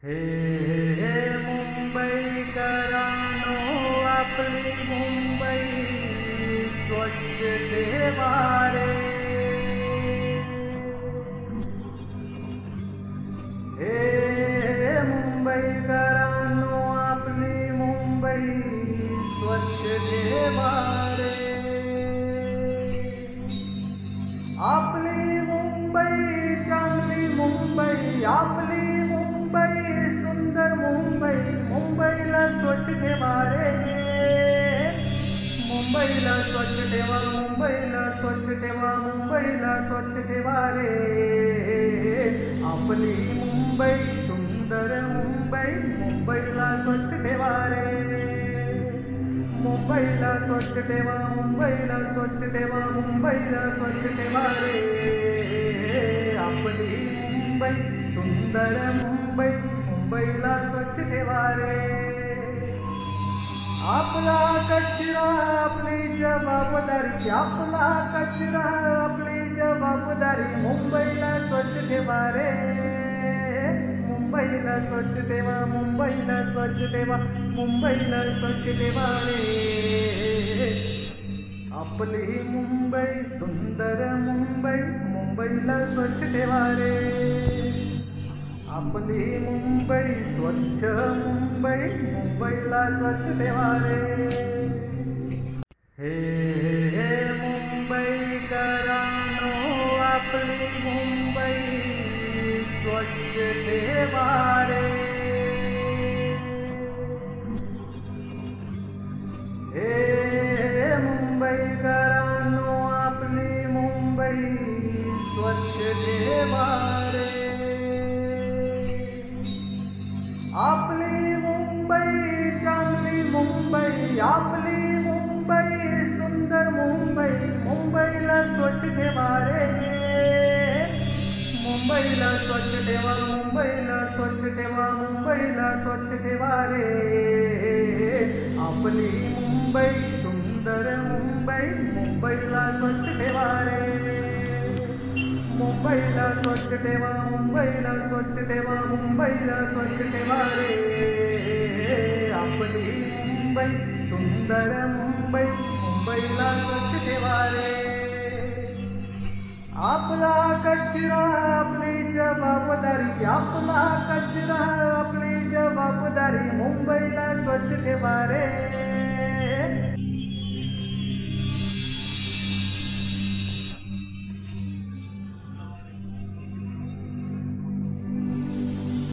हे मुंबईकरांनो, आपली मुंबई स्वच्छ ठेवा रे. हे मुंबईकरांनो, आपली मुंबई स्वच्छ ठेवा रे. आपली मुंबई चांगली मुंबई, आपली मुंबई सुंदर मुंबई, मुंबईला स्वच्छ ठेवा रे. मुंबईला स्वच्छ ठेवा, मुंबईला स्वच्छ ठेवा, मुंबईला स्वच्छ ठेवा रे. आपली मुंबई सुंदर मुंबई, मुंबईला स्वच्छ ठेवा रे. मुंबईला स्वच्छ ठेवा, मुंबईला स्वच्छ ठेवा, मुंबईला स्वच्छ ठेवा रे. आपली मुंबई सुंदर मुंबई, मुंबईला स्वच्छ ठेवा रे. आपला कचरा आपली जबाबदारी, आपला कचरा आपली जबाबदारी, मुंबईला स्वच्छ ठेवा रे. मुंबईला स्वच्छ ठेवा, मुंबईला स्वच्छ ठेवा, मुंबईला स्वच्छ ठेवा रे. आपली मुंबई सुंदर मुंबई, मुंबईला स्वच्छ ठेवा रे. आपली मुंबई स्वच्छ मुंबई, मुंबईला स्वच्छ ठेवा रे. हे मुंबईकरांनो, आपली मुंबई स्वच्छ ठेवा रे. हे मुंबईकरांनो, आपली मुंबई स्वच्छ ठेवा रे. आपली मुंबई चांगली मुंबई, आपली मुंबई सुंदर मुंबई, मुंबईला स्वच्छ ठेवा रे. मुंबईला स्वच्छ ठेवा, मुंबईला स्वच्छ ठेवा, मुंबईला स्वच्छ ठेवा रे. आपली मुंबई सुंदर मुंबई, मुंबईला स्वच्छ ठेवा रे. मुंबईला स्वच्छ ठेवा, मुंबईला स्वच्छ ठेवा, मुंबईला स्वच्छ ठेवा रे. आपली मुंबई सुंदर मुंबई, मुंबईला स्वच्छ ठेवा रे. आपला कचरा आपली जबाबदारी, आपला कचरा आपली जबाबदारी, मुंबईला स्वच्छ ठेवा रे.